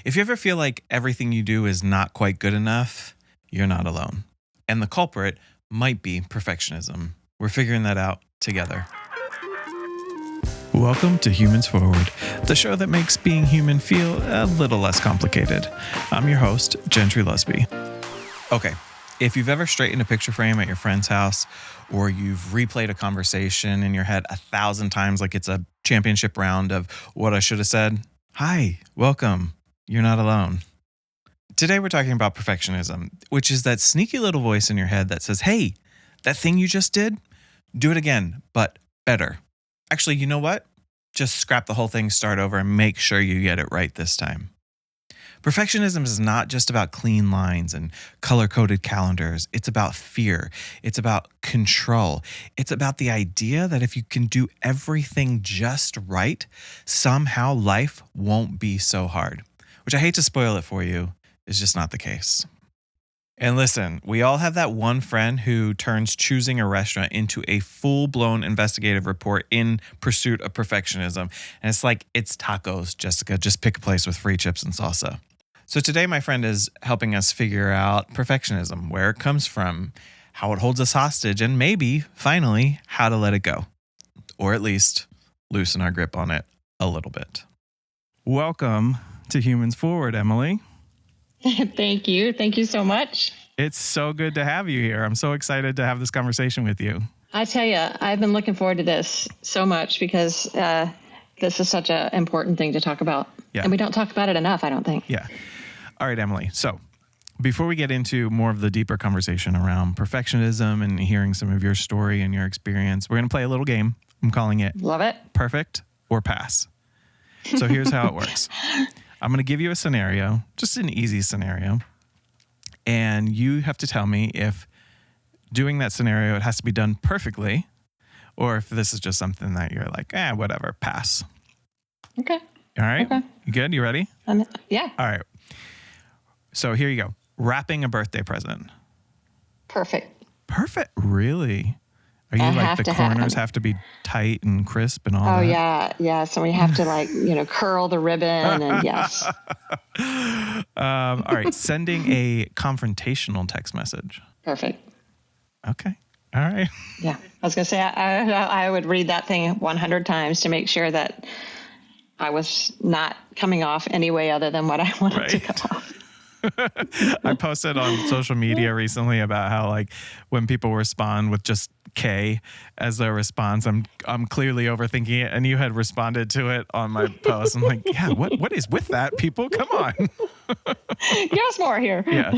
If you ever feel like everything you do is not quite good enough, you're not alone. And the culprit might be perfectionism. We're figuring that out together. Welcome to Humans Forward, the show that makes being human feel a little less complicated. I'm your host, Gentry Lusby. Okay, if you've ever straightened a picture frame at your friend's house, or you've replayed a conversation in your head 1,000 times like it's a championship round of what I should have said, hi, welcome. You're not alone. Today we're talking about perfectionism, which is that sneaky little voice in your head that says, hey, that thing you just did, do it again, but better. Actually, you know what? Just scrap the whole thing, start over, and make sure you get it right this time. Perfectionism is not just about clean lines and color-coded calendars. It's about fear. It's about control. It's about the idea that if you can do everything just right, somehow life won't be so hard. Which I hate to spoil it for you, is just not the case. And listen, we all have that one friend who turns choosing a restaurant into a full-blown investigative report in pursuit of perfectionism. And it's like, it's tacos, Jessica. Just pick a place with free chips and salsa. So today, my friend is helping us figure out perfectionism, where it comes from, how it holds us hostage, and maybe, finally, how to let it go. Or at least loosen our grip on it a little bit. Welcome to Humans Forward, Emily. Thank you. Thank you so much. It's so good to have you here. I'm so excited to have this conversation with you. I tell you, I've been looking forward to this so much because this is such an important thing to talk about. Yeah. And we don't talk about it enough, I don't think. Yeah. All right, Emily. So before we get into more of the deeper conversation around perfectionism and hearing some of your story and your experience, we're going to play a little game. I'm calling it Love it. Perfect or Pass. So here's how it works. I'm going to give you a scenario, just an easy scenario, and you have to tell me if doing that scenario, it has to be done perfectly, or if this is just something that you're like, whatever, pass. Okay. All right. Okay. You good? You ready? Yeah. All right. So here you go. Wrapping a birthday present. Perfect. Perfect. Really? Are you like the corners have to be tight and crisp and all that? Oh, yeah. Yeah. So we have to curl the ribbon and yes. All right. Sending a confrontational text message. Perfect. Okay. All right. Yeah. I was going to say, I would read that thing 100 times to make sure that I was not coming off any way other than what I wanted to come off. I posted on social media recently about how when people respond with just K as their response, I'm clearly overthinking it, and you had responded to it on my post. I'm like, yeah, what is with that, people? Come on. Give us more here. Yeah.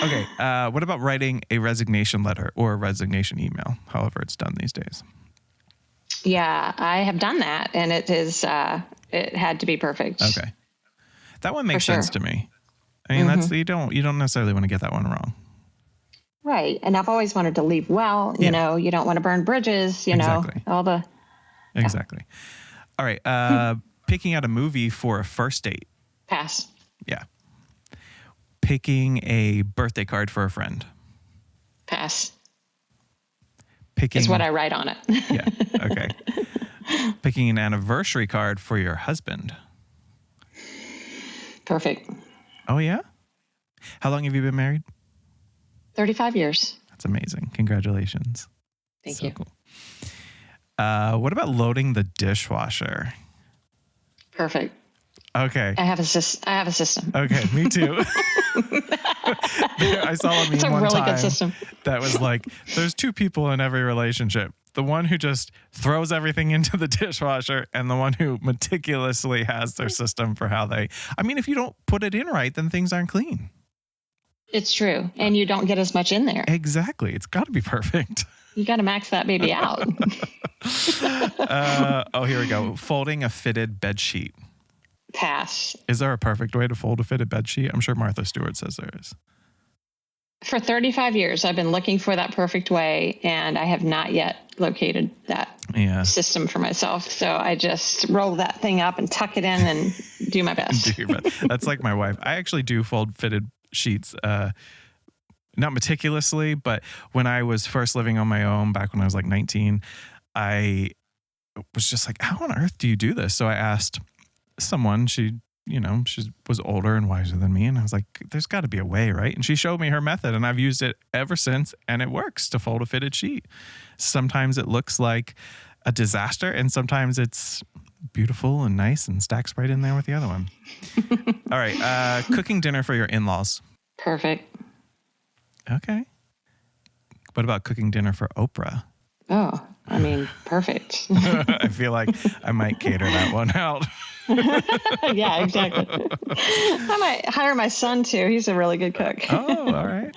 Okay. What about writing a resignation letter or a resignation email, however it's done these days? Yeah, I have done that, and it had to be perfect. Okay. That one makes sense to me. I mean, that's you don't necessarily want to get that one wrong. Right. And I've always wanted to leave well, you know, you don't want to burn bridges, exactly. All the... Exactly. All right. Picking out a movie for a first date. Pass. Yeah. Picking a birthday card for a friend. Pass. Picking... is what I write on it. Yeah. Okay. Picking an anniversary card for your husband. Perfect. Oh, yeah? How long have you been married? 35 years. That's amazing. Congratulations. Thank you. Cool. What about loading the dishwasher? Perfect. Okay. I have a system. Okay, me too. I saw a meme one time good system. that was like, there's two people in every relationship. The one who just throws everything into the dishwasher and the one who meticulously has their system for how if you don't put it in right, then things aren't clean. It's true. And you don't get as much in there. Exactly. It's got to be perfect. You got to max that baby out. Here we go. Folding a fitted bed sheet. Pass. Is there a perfect way to fold a fitted bed sheet? I'm sure Martha Stewart says there is. For 35 years, I've been looking for that perfect way, and I have not yet located that system for myself. So I just roll that thing up and tuck it in and do my best. That's like my wife. I actually do fold fitted sheets, not meticulously, but when I was first living on my own back when I was 19, I was just like, how on earth do you do this? So I asked someone, she she was older and wiser than me. And I was like, there's got to be a way, right? And she showed me her method, and I've used it ever since, and it works to fold a fitted sheet. Sometimes it looks like a disaster, and sometimes it's beautiful and nice and stacks right in there with the other one. All right. Cooking dinner for your in-laws. Perfect. Okay. What about cooking dinner for Oprah? Oh, I mean, perfect. I feel like I might cater that one out. Yeah, exactly. I might hire my son too. He's a really good cook. Oh, all right.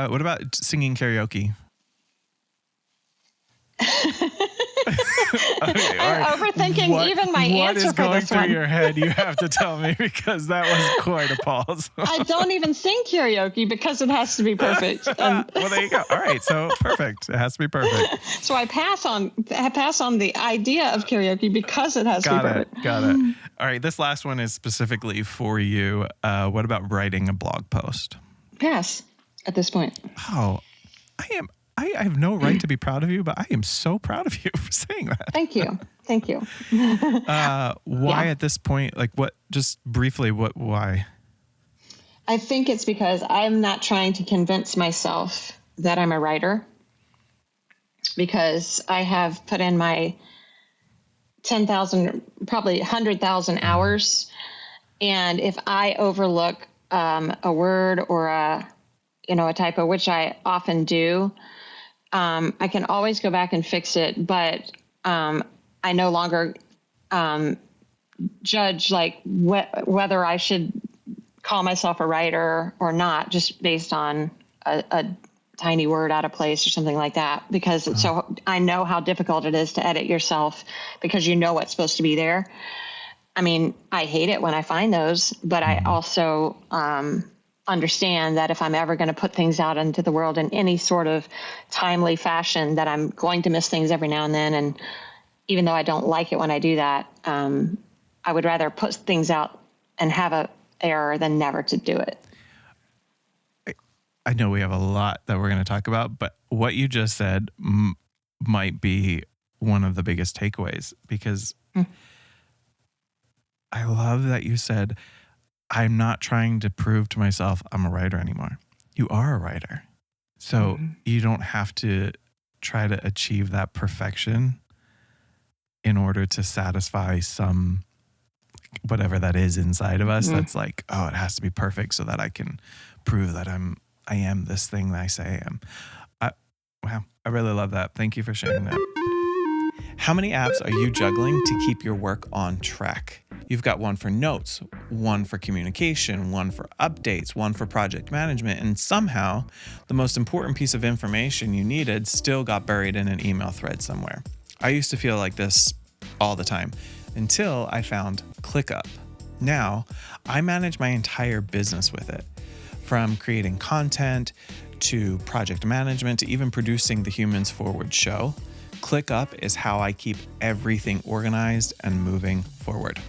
What about singing karaoke? Okay, I'm overthinking even my answer for this one. What is going through your head? You have to tell me, because that was quite a pause. I don't even sing karaoke because it has to be perfect. Well, there you go. All right, so perfect. It has to be perfect. So I pass on the idea of karaoke because it has to be perfect. Got it. All right, this last one is specifically for you. What about writing a blog post? Pass at this point. Oh, I have no right to be proud of you, but I am so proud of you for saying that. Thank you. Why at this point? Like what, just briefly, why? I think it's because I'm not trying to convince myself that I'm a writer, because I have put in my 10,000, probably 100,000 hours. And if I overlook a word or a typo, which I often do, I can always go back and fix it, but I no longer judge whether I should call myself a writer or not, just based on a tiny word out of place or something like that, because it's so I know how difficult it is to edit yourself because you know what's supposed to be there. I mean, I hate it when I find those, but I also understand that if I'm ever going to put things out into the world in any sort of timely fashion, that I'm going to miss things every now and then. And even though I don't like it when I do that, I would rather put things out and have a error than never to do it. I know we have a lot that we're going to talk about, but what you just said might be one of the biggest takeaways, because I love that you said, I'm not trying to prove to myself I'm a writer anymore. You are a writer. So you don't have to try to achieve that perfection in order to satisfy some, whatever that is inside of us. That's like, oh, it has to be perfect so that I can prove that I am this thing that I say I am. Wow. I really love that. Thank you for sharing that. How many apps are you juggling to keep your work on track? You've got one for notes, one for communication, one for updates, one for project management, and somehow the most important piece of information you needed still got buried in an email thread somewhere. I used to feel like this all the time until I found ClickUp. Now, I manage my entire business with it, from creating content to project management to even producing the Humans Forward show. ClickUp is how I keep everything organized and moving forward.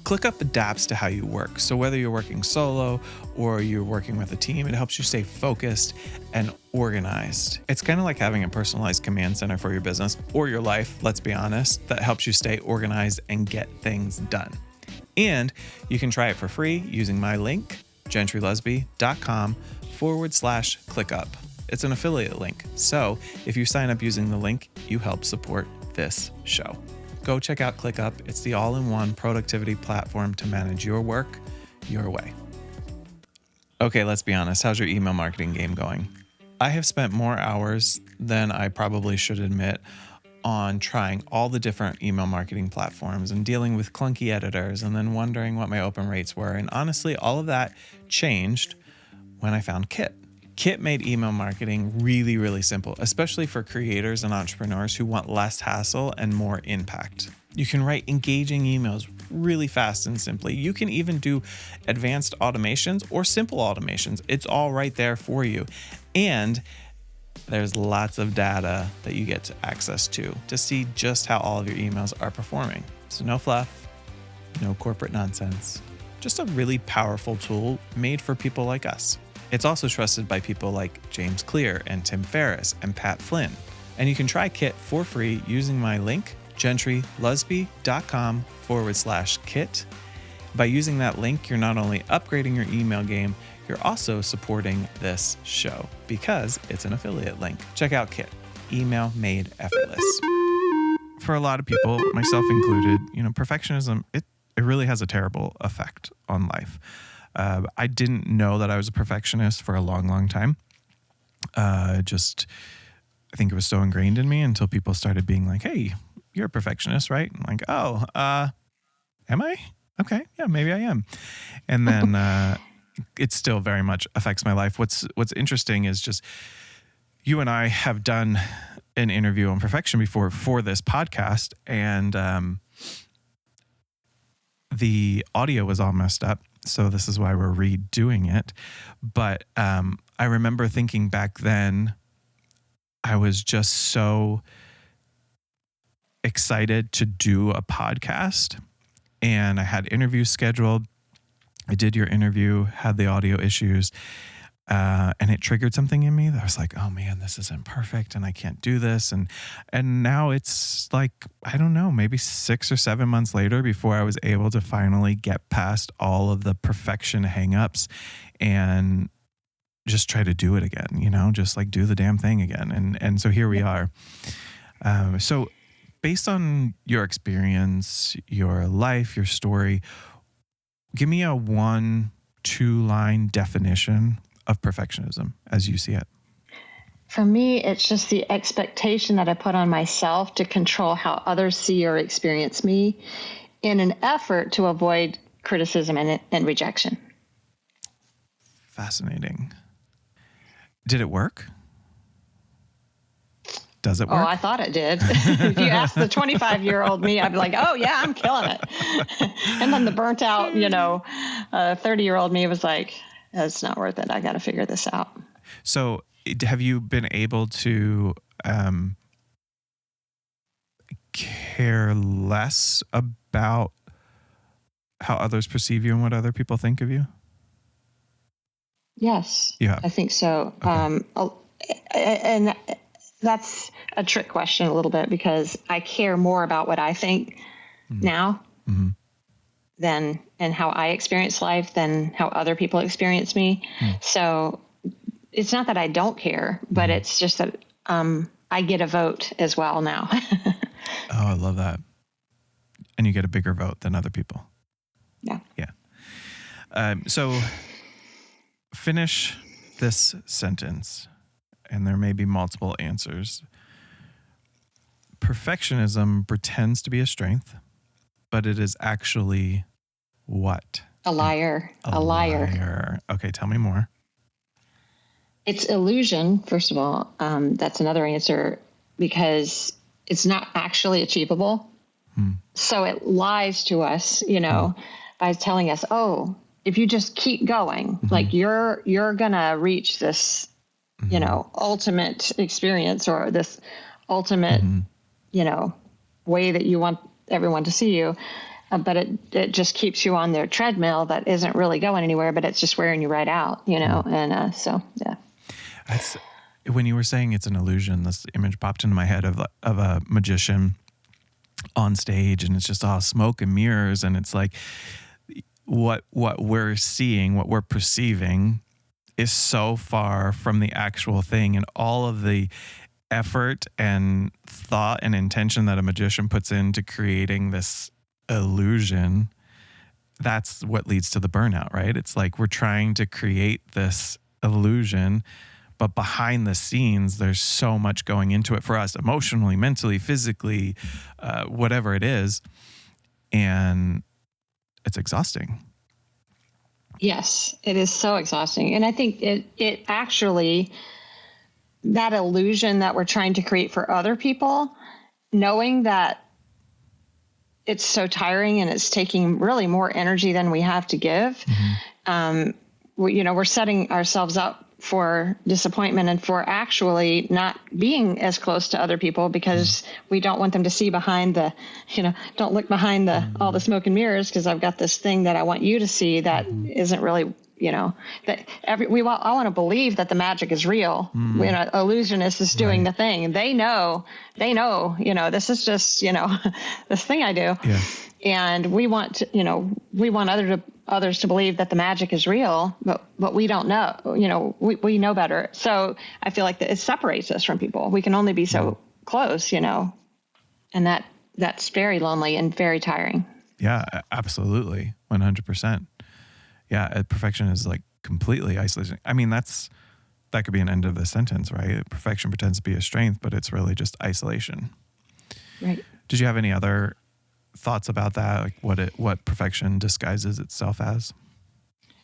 ClickUp adapts to how you work. So whether you're working solo or you're working with a team, it helps you stay focused and organized. It's kind of like having a personalized command center for your business or your life, let's be honest, that helps you stay organized and get things done. And you can try it for free using my link, gentrylusby.com/ClickUp. It's an affiliate link. So if you sign up using the link, you help support this show. Go check out ClickUp. It's the all-in-one productivity platform to manage your work your way. Okay, let's be honest. How's your email marketing game going? I have spent more hours than I probably should admit on trying all the different email marketing platforms and dealing with clunky editors and then wondering what my open rates were. And honestly, all of that changed when I found Kit. Kit made email marketing really, really simple, especially for creators and entrepreneurs who want less hassle and more impact. You can write engaging emails really fast and simply. You can even do advanced automations or simple automations. It's all right there for you. And there's lots of data that you get access to see just how all of your emails are performing. So no fluff, no corporate nonsense, just a really powerful tool made for people like us. It's also trusted by people like James Clear and Tim Ferriss and Pat Flynn. And you can try Kit for free using my link, gentrylusby.com/Kit. By using that link, you're not only upgrading your email game, you're also supporting this show because it's an affiliate link. Check out Kit, email made effortless. For a lot of people, myself included, perfectionism, it really has a terrible effect on life. I didn't know that I was a perfectionist for a long, long time. I think it was so ingrained in me until people started being like, hey, you're a perfectionist, right? I'm like, oh, am I? Okay, yeah, maybe I am. And then it still very much affects my life. What's interesting is just you and I have done an interview on perfection before for this podcast, and the audio was all messed up. So this is why we're redoing it. But I remember thinking back then, I was just so excited to do a podcast, and I had interviews scheduled. I did your interview, had the audio issues, and it triggered something in me that I was like, oh man, this isn't perfect and I can't do this. And now it's like, I don't know, maybe 6 or 7 months later before I was able to finally get past all of the perfection hangups and just try to do it again, just like do the damn thing again. And so here we are. So based on your experience, your life, your story, give me a 1-2 line definition of perfectionism as you see it. For me, it's just the expectation that I put on myself to control how others see or experience me in an effort to avoid criticism and rejection. Fascinating. Did it work? Does it work? Oh, I thought it did. If you ask the 25-year-old me, I'd be like, oh, yeah, I'm killing it. And then the burnt out, 30-year-old me was like, it's not worth it. I got to figure this out. So have you been able to care less about how others perceive you and what other people think of you? Yes, you have. I think so. Okay. And that's a trick question a little bit because I care more about what I think now than and how I experience life than how other people experience me. So it's not that I don't care, but it's just that I get a vote as well now. Oh, I love that. And you get a bigger vote than other people. Yeah. Yeah. So finish this sentence, and there may be multiple answers. Perfectionism pretends to be a strength, but it is actually what? A liar. A liar. Okay, tell me more. It's illusion, first of all. That's another answer because it's not actually achievable. So it lies to us, by telling us, oh, if you just keep going, like you're going to reach this, ultimate experience or this ultimate, way that you want everyone to see you. But it just keeps you on their treadmill that isn't really going anywhere, but it's just wearing you right out, and so, yeah. That's when you were saying it's an illusion, this image popped into my head of a magician on stage, and it's just all smoke and mirrors, and it's like what we're seeing, what we're perceiving is so far from the actual thing, and all of the effort and thought and intention that a magician puts into creating this illusion, that's what leads to the burnout, right? It's like we're trying to create this illusion, but behind the scenes, there's so much going into it for us emotionally, mentally, physically, whatever it is. And it's exhausting. Yes, it is so exhausting. And I think it actually, that illusion that we're trying to create for other people, knowing that it's so tiring and it's taking really more energy than we have to give, we're setting ourselves up for disappointment and for actually not being as close to other people because we don't want them to see behind the, don't look behind all the smoke and mirrors because I've got this thing that I want you to see that isn't really that I want to believe that the magic is real. Illusionist is doing the thing. They know, this is just, this thing I do. Yeah. And we want others to believe that the magic is real, but we don't know, we know better. So I feel like it separates us from people. We can only be so close, and that's very lonely and very tiring. Yeah, absolutely. 100%. Yeah. Perfection is like completely isolating. I mean, that could be an end of the sentence, right? Perfection pretends to be a strength, but it's really just isolation. Right. Did you have any other thoughts about that? Like what perfection disguises itself as?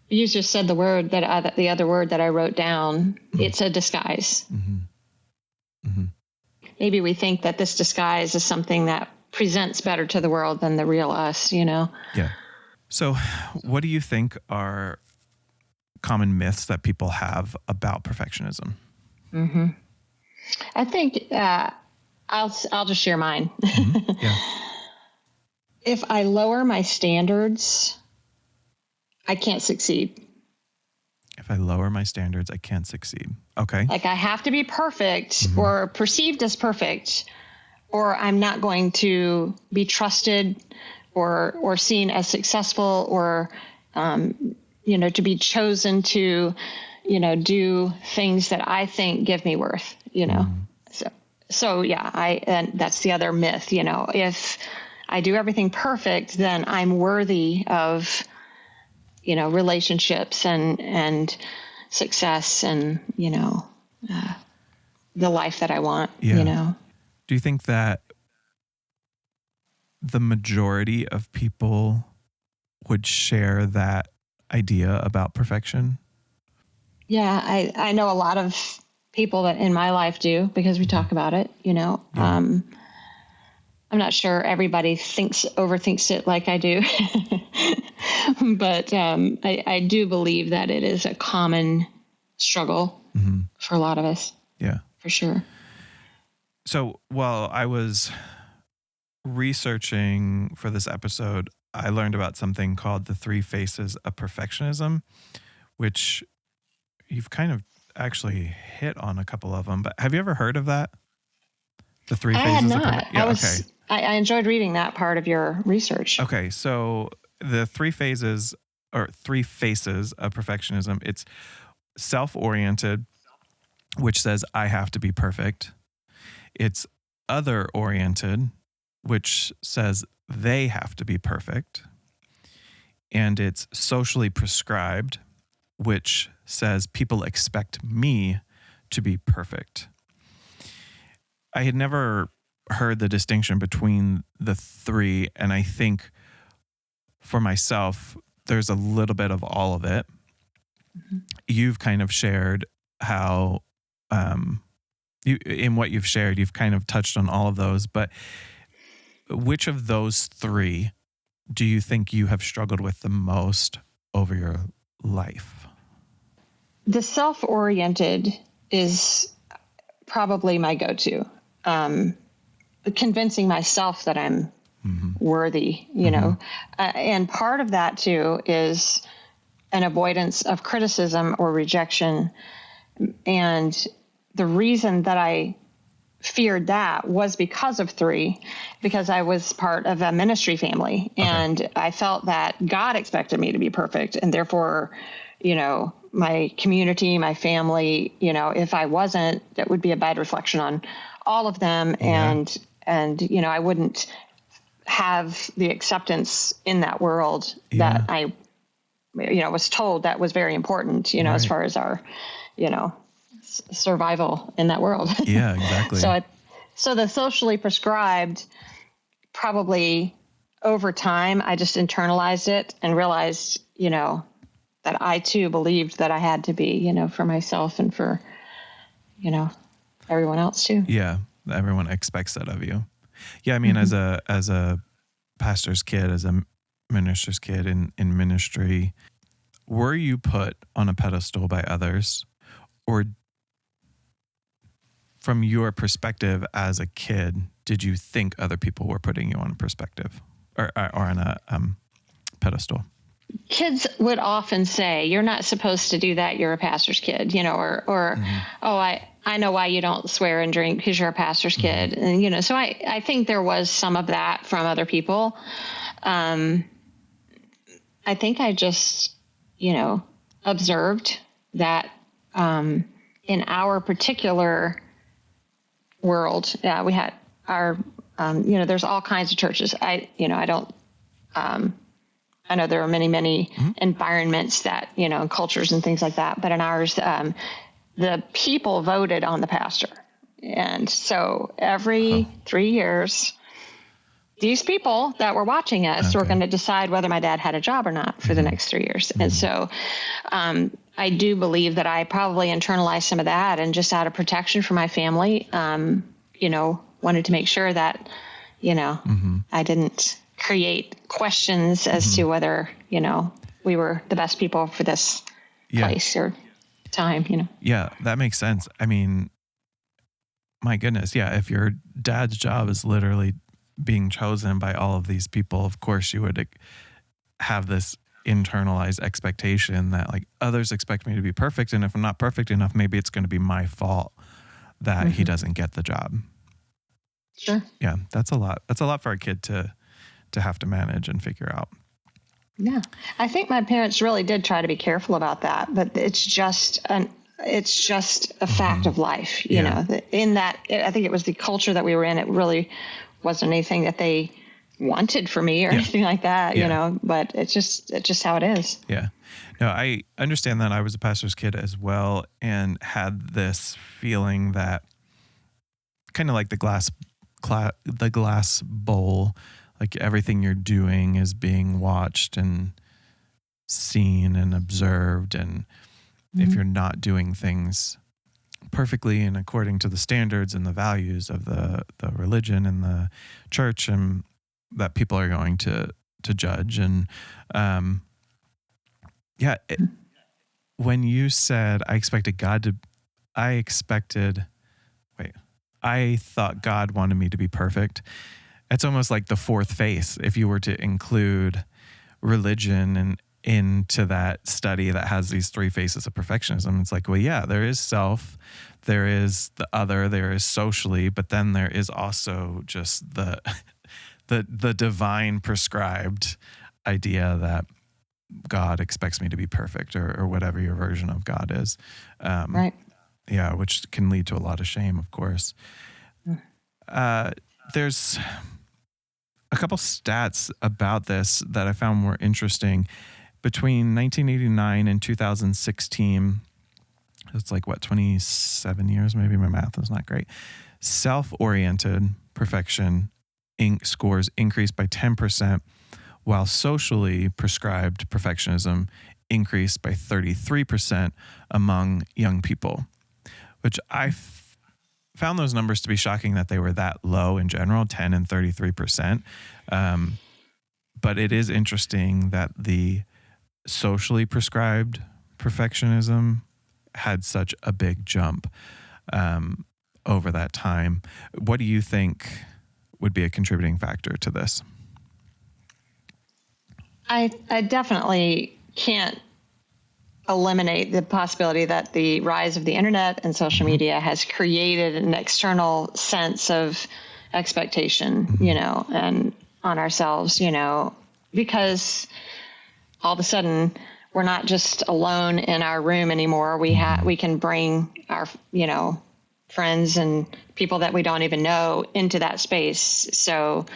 You just said the other word that I wrote down. Mm-hmm. It's a disguise. Mm-hmm. Mm-hmm. Maybe we think that this disguise is something that presents better to the world than the real us, Yeah. So what do you think are common myths that people have about perfectionism? Mm-hmm. I think I'll just share mine. Mm-hmm. Yeah. If I lower my standards, I can't succeed. If I lower my standards, I can't succeed. Okay. Like I have to be perfect or perceived as perfect, or I'm not going to be trusted or seen as successful or, to be chosen to, do things that I think give me worth, So yeah, and that's the other myth, if I do everything perfect, then I'm worthy of, relationships and success and, the life that I want, Do you think that the majority of people would share that idea about perfection? Yeah, I know a lot of people that in my life do because we talk about it, Yeah. I'm not sure everybody overthinks it like I do, but I do believe that it is a common struggle for a lot of us. Yeah, for sure. So while I was researching for this episode, I learned about something called the 3 phases of perfectionism, which you've kind of actually hit on a couple of them. But have you ever heard of that? The 3 phases. I had not. Okay. I enjoyed reading that part of your research. Okay, so the 3 phases or 3 faces of perfectionism. It's self-oriented, which says I have to be perfect. It's other-oriented, which says they have to be perfect. And it's socially prescribed, which says people expect me to be perfect. I had never heard the distinction between the 3, and I think for myself, there's a little bit of all of it. Mm-hmm. You've kind of shared how, in what you've shared, you've kind of touched on all of those, but which of those 3 do you think you have struggled with the most over your life? The self-oriented is probably my go-to. Convincing myself that I'm worthy, and part of that too is an avoidance of criticism or rejection. And the reason that I feared that was because of 3, because I was part of a ministry family, and I felt that God expected me to be perfect, and therefore, my community, my family, if I wasn't, that would be a bad reflection on all of them. Yeah. And I wouldn't have the acceptance in that world that I, was told that was very important, right. As far as our, survival in that world. Yeah, exactly. So the socially prescribed, probably over time, I just internalized it and realized, that I too believed that I had to be, for myself and for, everyone else too. Yeah. Everyone expects that of you. Yeah. I mean, as a pastor's kid, as a minister's kid in ministry, were you put on a pedestal by others, or from your perspective as a kid, did you think other people were putting you on a perspective or on a pedestal? kids would often say, "You're not supposed to do that. You're a pastor's kid," or "Oh, I know why you don't swear and drink because you're a pastor's kid." And, so I think there was some of that from other people. I think I just, observed that, in our particular world, we had our, there's all kinds of churches. I know there are many, many environments that, and cultures and things like that. But in ours, the people voted on the pastor. And so every 3 years, these people that were watching us were going to decide whether my dad had a job or not for the next 3 years. And so I do believe that I probably internalized some of that, and just out of protection for my family, wanted to make sure that, I didn't create questions as to whether, we were the best people for this place or time, Yeah, that makes sense. I mean, my goodness. Yeah. If your dad's job is literally being chosen by all of these people, of course you would have this internalized expectation that like others expect me to be perfect. And if I'm not perfect enough, maybe it's going to be my fault that he doesn't get the job. Sure. Yeah. That's a lot. That's a lot for a kid to have to manage and figure out. Yeah. I think my parents really did try to be careful about that, but it's just a fact of life, you know, in that, I think it was the culture that we were in. It really wasn't anything that they wanted for me or anything like that, but it's just how it is. Yeah. No, I understand that. I was a pastor's kid as well, and had this feeling that kind of like the glass bowl, like everything you're doing is being watched and seen and observed. And if you're not doing things perfectly and according to the standards and the values of the religion and the church, and that people are going to judge. And when you said I thought God wanted me to be perfect, it's almost like the fourth face. If you were to include religion and into that study that has these three faces of perfectionism, it's like, well, yeah, there is self, there is the other, there is socially, but then there is also just the divine prescribed idea that God expects me to be perfect, or whatever your version of God is. Right. Yeah, which can lead to a lot of shame, of course. There's a couple stats about this that I found more interesting. Between 1989 and 2016, it's like, 27 years? Maybe my math is not great. Self-oriented perfection scores increased by 10%, while socially prescribed perfectionism increased by 33% among young people, which I found those numbers to be shocking that they were that low in general, 10 and 33%. But it is interesting that the socially prescribed perfectionism had such a big jump over that time. What do you think would be a contributing factor to this? I definitely can't eliminate the possibility that the rise of the internet and social media has created an external sense of expectation, and on ourselves, because all of a sudden we're not just alone in our room anymore. We can bring our, friends and people that we don't even know into that space. So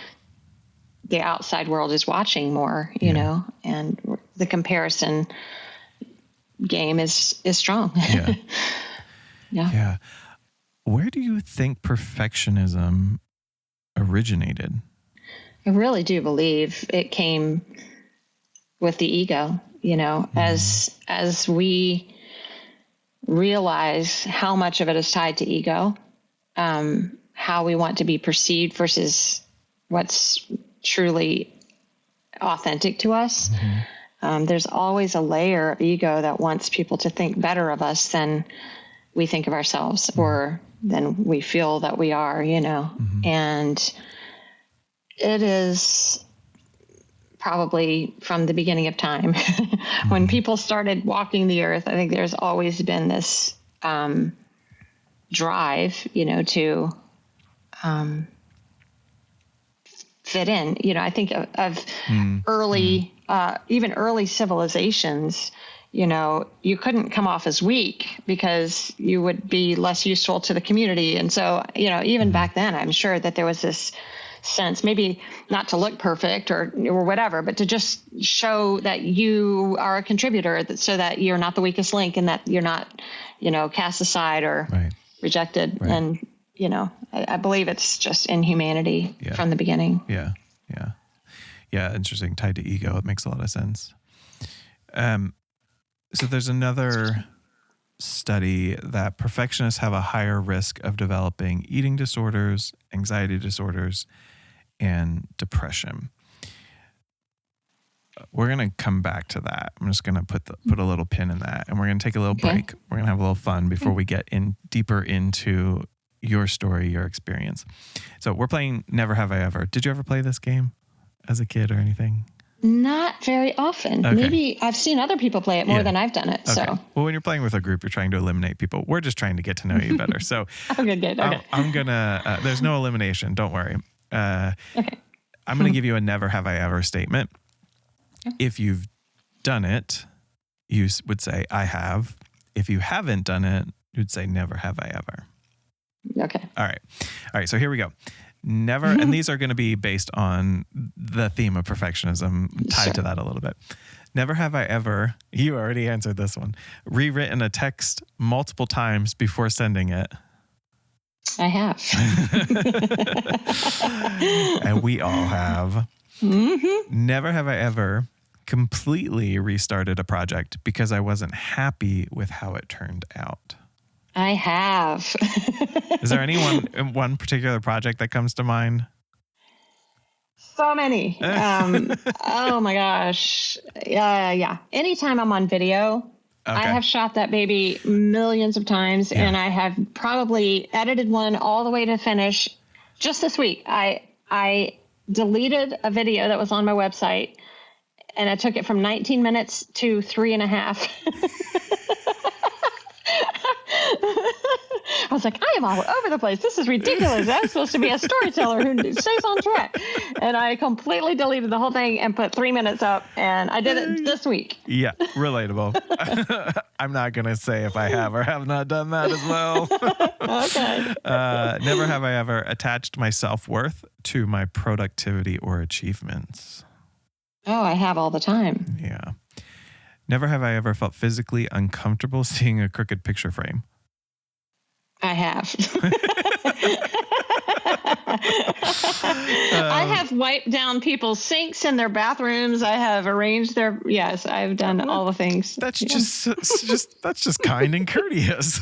the outside world is watching more, and the comparison game is strong. Yeah. Yeah. Where do you think perfectionism originated? I really do believe it came with the ego, as we realize how much of it is tied to ego, how we want to be perceived versus what's truly authentic to us. There's always a layer of ego that wants people to think better of us than we think of ourselves, or than we feel that we are, and it is probably from the beginning of time. When people started walking the earth, I think there's always been this drive, to fit in. I think of early, even early civilizations, you couldn't come off as weak because you would be less useful to the community. And so, even back then, I'm sure that there was this sense, maybe not to look perfect or whatever, but to just show that you are a contributor, so that you're not the weakest link and that you're not, cast aside or rejected. Right. And, I believe it's just in humanity from the beginning. Yeah. Interesting. Tied to ego. It makes a lot of sense. So there's another study that perfectionists have a higher risk of developing eating disorders, anxiety disorders, and depression. We're going to come back to that. I'm just going to put a little pin in that, and we're going to take a little break. We're going to have a little fun before we get deeper into your story, your experience. So we're playing Never Have I Ever. Did you ever play this game as a kid or anything? Not very often. Okay. Maybe I've seen other people play it more than I've done it. Okay. So, well, when you're playing with a group, you're trying to eliminate people. We're just trying to get to know you better. So, good. Okay. I'm gonna. There's no elimination. Don't worry. Okay. I'm gonna give you a never have I ever statement. Okay. If you've done it, you would say I have. If you haven't done it, you'd say never have I ever. Okay. All right. So here we go. Never, and these are going to be based on the theme of perfectionism, tied to that a little bit. Never have I ever, you already answered this one, rewritten a text multiple times before sending it. I have. And we all have. Mm-hmm. Never have I ever completely restarted a project because I wasn't happy with how it turned out. I have. Is there one particular project that comes to mind? So many. Oh my gosh. Yeah. Anytime I'm on video, I have shot that baby millions of times, and I have probably edited one all the way to finish. Just this week, I deleted a video that was on my website, and I took it from 19 minutes to 3.5. I was like, I am all over the place. This is ridiculous. I'm supposed to be a storyteller who stays on track. And I completely deleted the whole thing and put 3 minutes up, and I did it this week. Yeah, relatable. I'm not going to say if I have or have not done that as well. Okay. Never have I ever attached my self-worth to my productivity or achievements. Oh, I have all the time. Yeah. Never have I ever felt physically uncomfortable seeing a crooked picture frame. I have. I have wiped down people's sinks in their bathrooms. I have arranged yes, I've done all the things. That's just kind and courteous.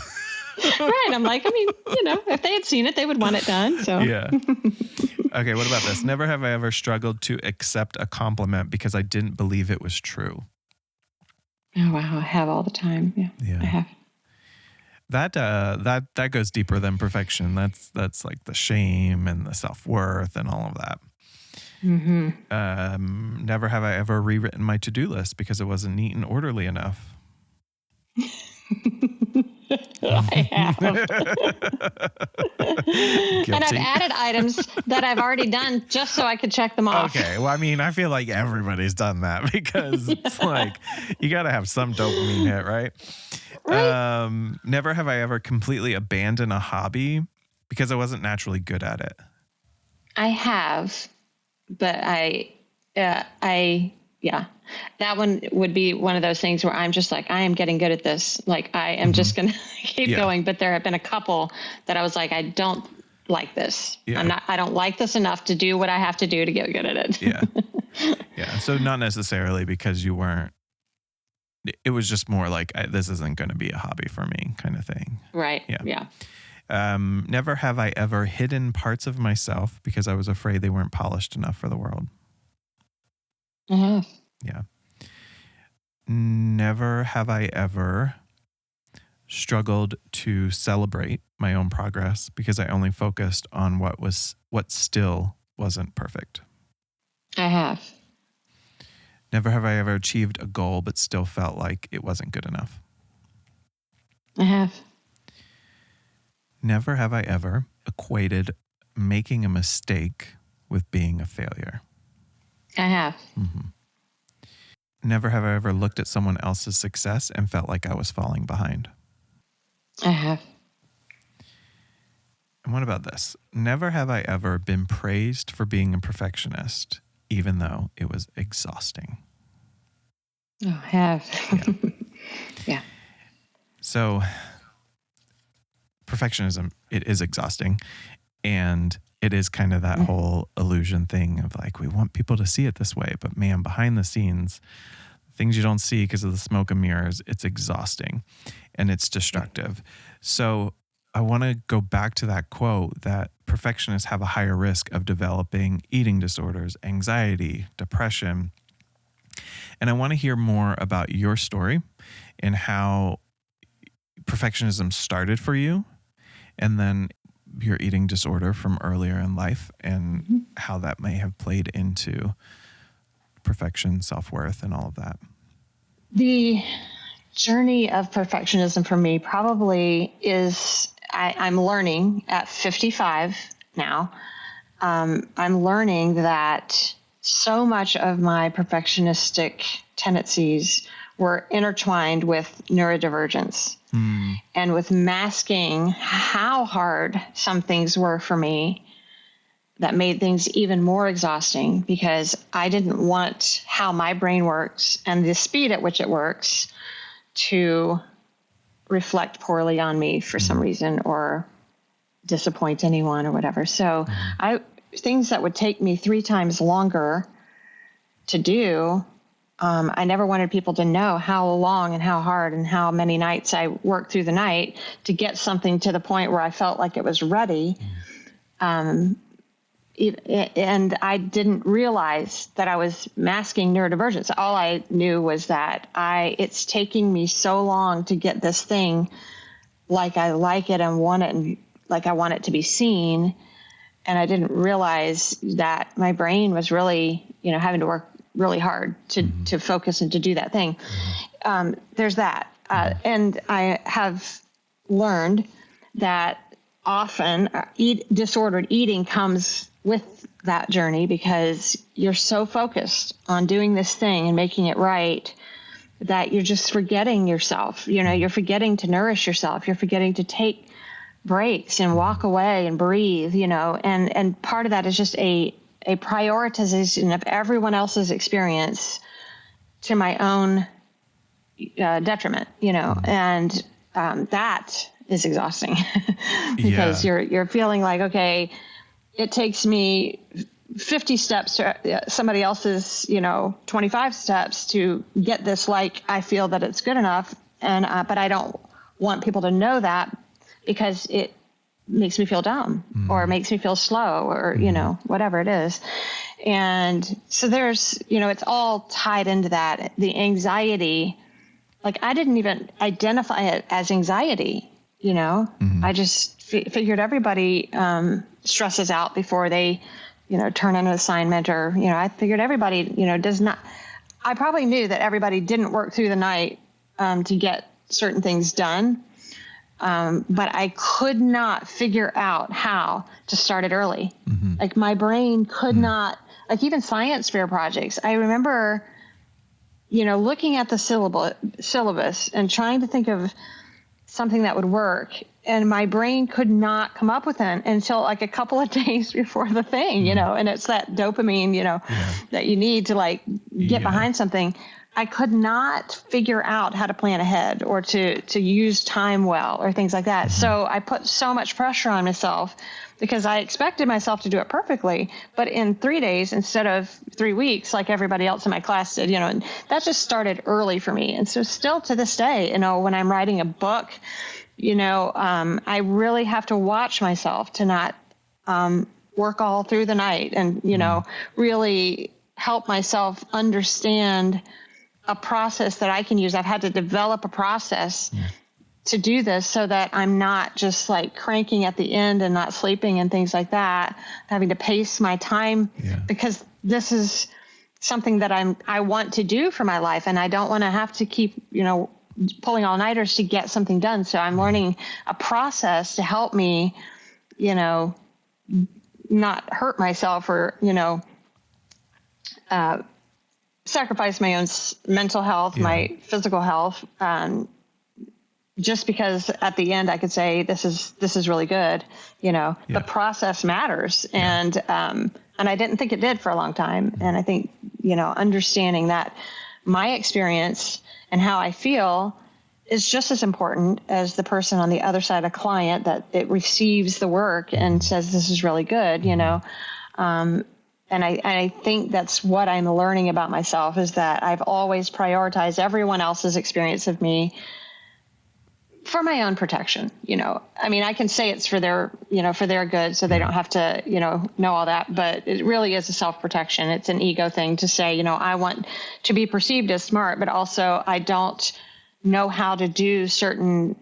Right. I'm like, if they had seen it, they would want it done. So yeah. Okay. What about this? Never have I ever struggled to accept a compliment because I didn't believe it was true. Oh, wow. I have all the time. Yeah. I have. That goes deeper than perfection. That's like the shame and the self-worth and all of that. Mm-hmm. Never have I ever rewritten my to-do list because it wasn't neat and orderly enough. I have. And I've added items that I've already done just so I could check them off. Okay. Well, I feel like everybody's done that because it's like you got to have some dopamine hit, right? Right. Never have I ever completely abandoned a hobby because I wasn't naturally good at it. I have, but that one would be one of those things where I'm just like, I am getting good at this. Like, I am just going to keep going. But there have been a couple that I was like, I don't like this. Yeah. I don't like this enough to do what I have to do to get good at it. Yeah. Yeah. So not necessarily because you weren't, it was just more like, this isn't going to be a hobby for me kind of thing. Right. Yeah. Never have I ever hidden parts of myself because I was afraid they weren't polished enough for the world. Uh-huh. Yeah. Never have I ever struggled to celebrate my own progress because I only focused on what still wasn't perfect. I have. Never have I ever achieved a goal but still felt like it wasn't good enough. I have. Never have I ever equated making a mistake with being a failure. I have. Mm-hmm. Never have I ever looked at someone else's success and felt like I was falling behind. I have. And what about this? Never have I ever been praised for being a perfectionist, even though it was exhausting. Oh, I have. Yeah. Yeah. So perfectionism, it is exhausting. And it is kind of that whole illusion thing of like, we want people to see it this way, but man, behind the scenes, things you don't see because of the smoke and mirrors, it's exhausting and it's destructive. So I want to go back to that quote that perfectionists have a higher risk of developing eating disorders, anxiety, depression. And I want to hear more about your story and how perfectionism started for you, and then your eating disorder from earlier in life, and how that may have played into perfection, self-worth, and all of that. The journey of perfectionism for me probably is, I'm learning at 55 now. I'm learning that so much of my perfectionistic tendencies were intertwined with neurodivergence. And with masking how hard some things were for me, that made things even more exhausting because I didn't want how my brain works and the speed at which it works to reflect poorly on me for some reason or disappoint anyone or whatever. So things that would take me 3 times longer to do, I never wanted people to know how long and how hard and how many nights I worked through the night to get something to the point where I felt like it was ready. And I didn't realize that I was masking neurodivergence. All I knew was that it's taking me so long to get this thing like I like it and want it, and like I want it to be seen. And I didn't realize that my brain was really, having to work really hard to focus and to do that thing. There's that. And I have learned that often disordered eating comes with that journey because you're so focused on doing this thing and making it right that you're just forgetting yourself. You're forgetting to nourish yourself. You're forgetting to take breaks and walk away and breathe, and part of that is just a prioritization of everyone else's experience to my own detriment, and that is exhausting because you're feeling like, okay, it takes me 50 steps to somebody else's, 25 steps to get this, like I feel that it's good enough. And, but I don't want people to know that because it makes me feel dumb or makes me feel slow or, whatever it is. And so there's, it's all tied into that. The anxiety, like I didn't even identify it as anxiety, I just figured everybody stresses out before they, turn in an assignment or, I figured everybody, does not. I probably knew that everybody didn't work through the night to get certain things done. But I could not figure out how to start it early. Like my brain could not, like even science fair projects. I remember, looking at the syllabus and trying to think of something that would work. And my brain could not come up with it until like a couple of days before the thing, and it's that dopamine, that you need to like get behind something. I could not figure out how to plan ahead or to use time well or things like that. So I put so much pressure on myself because I expected myself to do it perfectly, but in 3 days instead of 3 weeks, like everybody else in my class did, and that just started early for me. And so still to this day, when I'm writing a book, I really have to watch myself to not work all through the night and, really help myself understand a process that I can use. I've had to develop a process to do this so that I'm not just like cranking at the end and not sleeping and things like that, having to pace my time because this is something that I want to do for my life, and I don't want to have to keep, pulling all-nighters to get something done. So I'm learning a process to help me, not hurt myself or, sacrifice my own mental health, my physical health, just because at the end I could say, this is really good, the process matters. And I didn't think it did for a long time. And I think, understanding that my experience and how I feel is just as important as the person on the other side, a client, that it receives the work and says, this is really good, and I think that's what I'm learning about myself, is that I've always prioritized everyone else's experience of me for my own protection. I can say it's for their good, so they don't have to, know all that, but it really is a self-protection. It's an ego thing to say, I want to be perceived as smart, but also I don't know how to do certain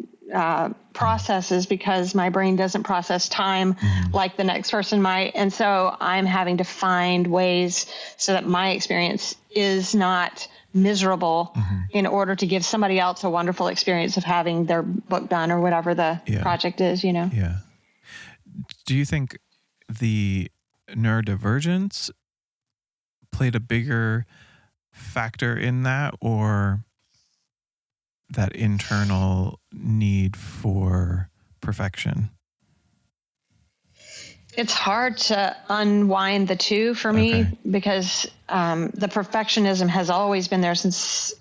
processes because my brain doesn't process time like the next person might. And so I'm having to find ways so that my experience is not miserable in order to give somebody else a wonderful experience of having their book done or whatever the project is, Yeah. Do you think the neurodivergence played a bigger factor in that, or that internal need for perfection? It's hard to unwind the two for me because the perfectionism has always been there since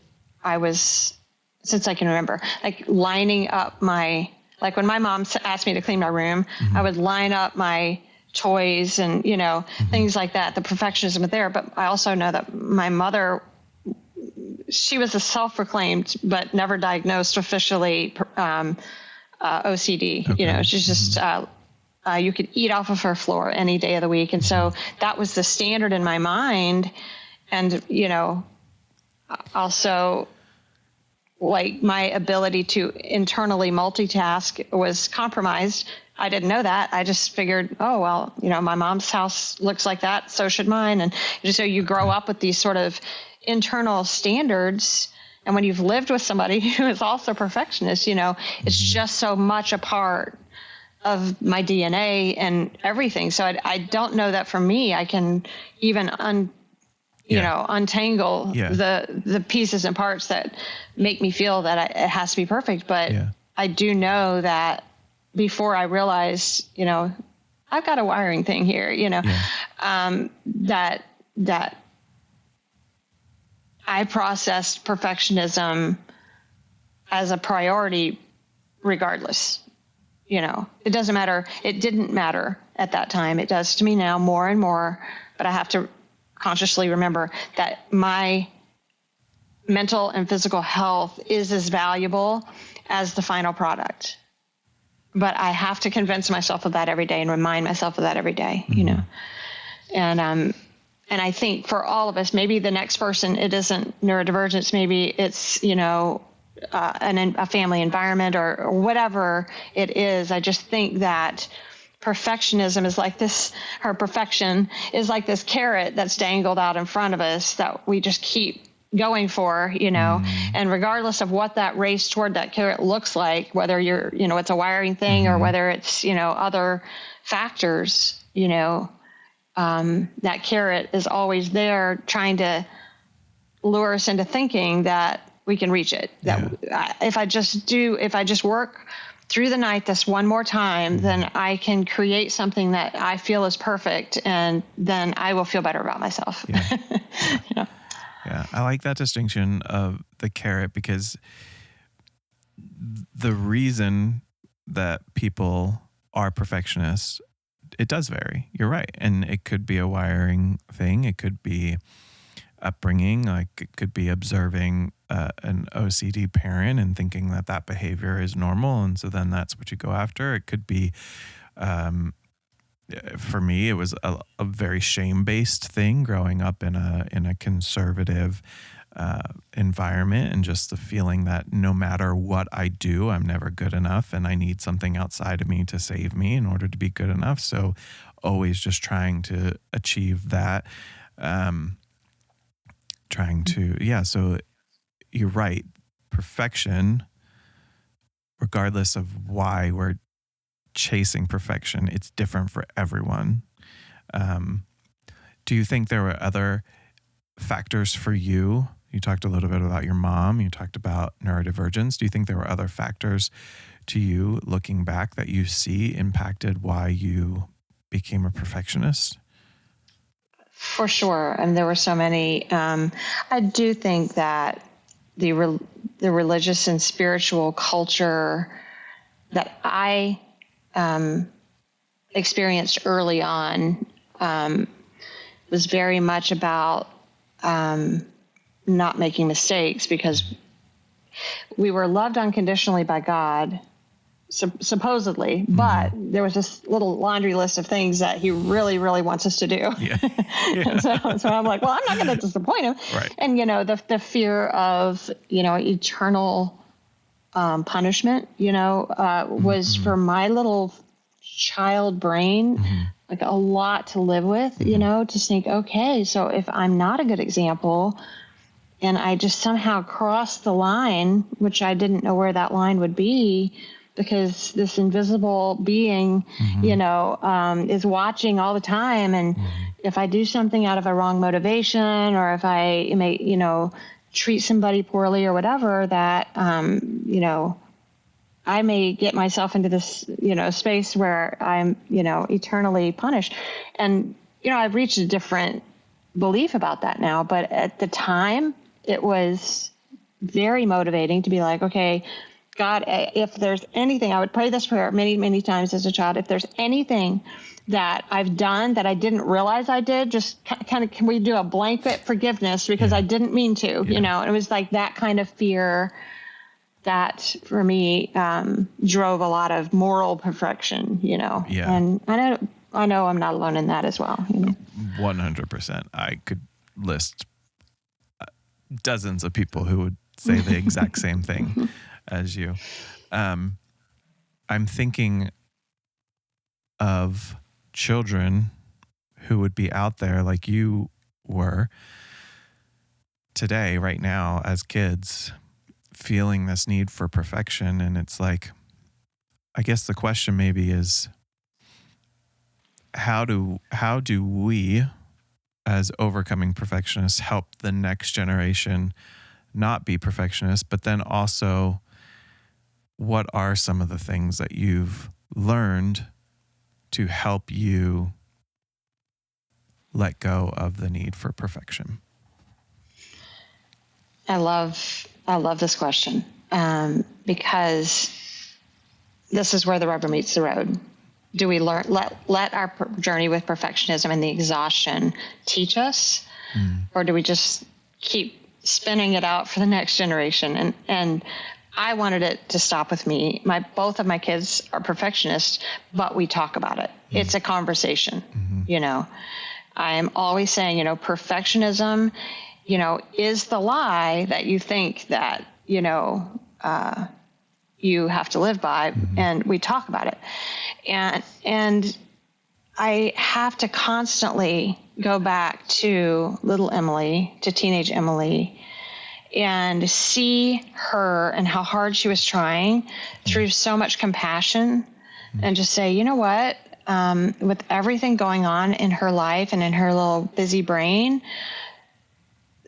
I can remember. Like lining up like when my mom asked me to clean my room, I would line up my toys and, things like that. The perfectionism is there. But I also know that my mother, she was a self-proclaimed but never diagnosed officially OCD. She's just you could eat off of her floor any day of the week, and so that was the standard in my mind. And also, like, my ability to internally multitask was compromised. I didn't know that. I just figured, oh well, my mom's house looks like that, so should mine. And so you grow up with these sort of internal standards, and when you've lived with somebody who is also perfectionist, it's just so much a part of my DNA and everything. So I don't know that for me I can even untangle the pieces and parts that make me feel that it has to be perfect. But I do know that before I realized, I've got a wiring thing here, that I processed perfectionism as a priority regardless. It doesn't matter. It didn't matter at that time. It does to me now more and more, but I have to consciously remember that my mental and physical health is as valuable as the final product. But I have to convince myself of that every day and remind myself of that every day, And I think for all of us, maybe the next person, it isn't neurodivergence. Maybe it's, a family environment or whatever it is. I just think that perfectionism is like this, or perfection is like this carrot that's dangled out in front of us that we just keep going for, and regardless of what that race toward that carrot looks like, whether you're, it's a wiring thing or whether it's, other factors, that carrot is always there trying to lure us into thinking that we can reach it. That if I just work through the night this one more time, then I can create something that I feel is perfect, and then I will feel better about myself. Yeah, I like that distinction of the carrot, because the reason that people are perfectionists, it does vary. You're right. And it could be a wiring thing. It could be upbringing. Like, it could be observing an OCD parent and thinking that behavior is normal, and so then that's what you go after. It could be, for me, it was a very shame-based thing growing up in a conservative environment, and just the feeling that no matter what I do, I'm never good enough, and I need something outside of me to save me in order to be good enough. So always just trying to achieve that. trying to, so you're right. Perfection, regardless of why we're chasing perfection, it's different for everyone. Do you think there were other factors for you? You talked a little bit about your mom. You talked about neurodivergence. Do you think there were other factors to you looking back that you see impacted why you became a perfectionist? For sure. And there were so many. I do think that the religious and spiritual culture that I experienced early on was very much about not making mistakes, because we were loved unconditionally by God, supposedly, but there was this little laundry list of things that he really, really wants us to do. Yeah. so I'm like, well, I'm not going to disappoint him. Right. And, the fear of, eternal punishment, was for my little child brain, like a lot to live with, to think, okay, so if I'm not a good example and I just somehow crossed the line, which I didn't know where that line would be, because this invisible being, is watching all the time. And if I do something out of a wrong motivation, or if I may, treat somebody poorly or whatever, that, I may get myself into this, space where I'm, eternally punished. And, I've reached a different belief about that now. But at the time, it was very motivating to be like, okay, God, if there's anything, I would pray this prayer many, many times as a child. If there's anything that I've done that I didn't realize I did, just kind of, can we do a blanket forgiveness, because I didn't mean to, and it was like that kind of fear that for me drove a lot of moral perfection, and I know I'm not alone in that as well. 100%. I could list dozens of people who would say the exact same thing as you. I'm thinking of children who would be out there like you were today, right now, as kids, feeling this need for perfection. And it's like, I guess the question maybe is, how do we, as overcoming perfectionists, help the next generation not be perfectionists? But then also, what are some of the things that you've learned to help you let go of the need for perfection? I love this question because this is where the rubber meets the road. Do we let our journey with perfectionism and the exhaustion teach us, or do we just keep spinning it out for the next generation? And I wanted it to stop with me. Both of my kids are perfectionists, but we talk about it. It's a conversation. I'm always saying, perfectionism, is the lie that you think that, you have to live by, and we talk about it. And I have to constantly go back to little Emily, to teenage Emily, and see her and how hard she was trying through so much compassion, and just say, you know what, with everything going on in her life and in her little busy brain,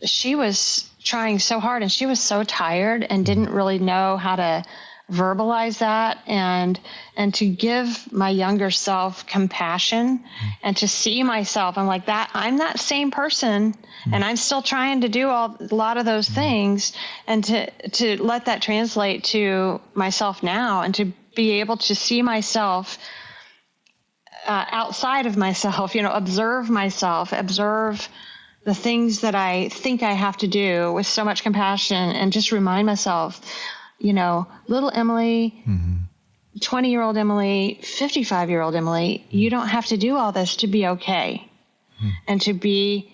she was trying so hard and she was so tired and didn't really know how to verbalize that, and to give my younger self compassion and to see myself. I'm like, I'm that same person, and I'm still trying to do a lot of those things, and to let that translate to myself now, and to be able to see myself outside of myself, observe myself, observe the things that I think I have to do with so much compassion, and just remind myself, little Emily, 20-year-old Emily, 55-year-old Emily, you don't have to do all this to be okay and to be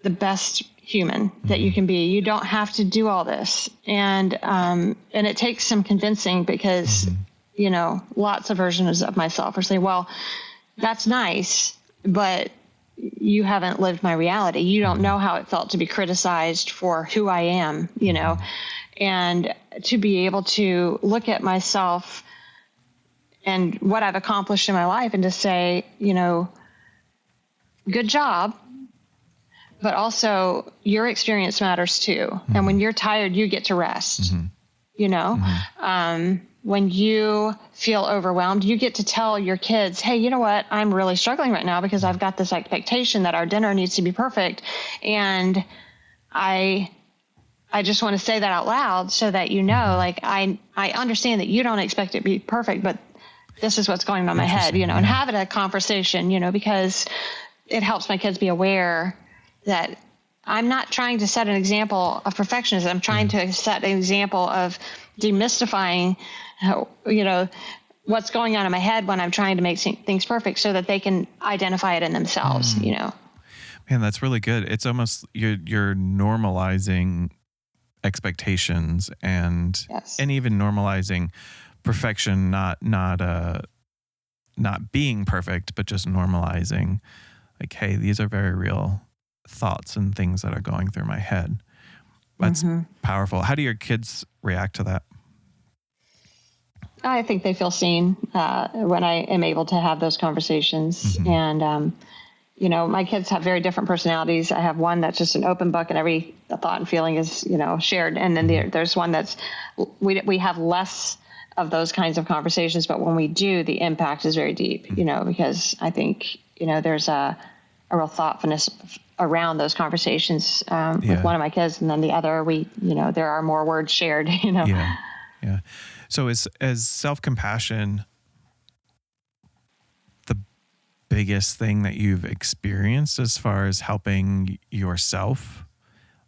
the best human that you can be. You don't have to do all this. And it takes some convincing, because, lots of versions of myself are saying, well, that's nice, but, you haven't lived my reality. You don't know how it felt to be criticized for who I am, you know, and to be able to look at myself and what I've accomplished in my life and to say, you know, good job, but also your experience matters too. And when you're tired, you get to rest, you know, when you feel overwhelmed, you get to tell your kids, hey, you know what? I'm really struggling right now because I've got this expectation that our dinner needs to be perfect. And I just want to say that out loud so that, you know, like I understand that you don't expect it to be perfect, but this is what's going on in my head, you know, and having a conversation, you know, because it helps my kids be aware that I'm not trying to set an example of perfectionism. I'm trying to set an example of demystifying, you know, what's going on in my head when I'm trying to make things perfect so that they can identify it in themselves, you know. Man, that's really good. It's almost you're normalizing expectations and even normalizing perfection, not being perfect, but just normalizing like, hey, these are very real thoughts and things that are going through my head. That's powerful. How do your kids react to that? I think they feel seen when I am able to have those conversations. And, you know, my kids have very different personalities. I have one that's just an open book and every thought and feeling is, you know, shared. And then there's one that's, we have less of those kinds of conversations, but when we do, the impact is very deep, you know, because I think, you know, there's a real thoughtfulness around those conversations with one of my kids, and then the other, you know, there are more words shared, you know. Yeah. So is self-compassion the biggest thing that you've experienced as far as helping yourself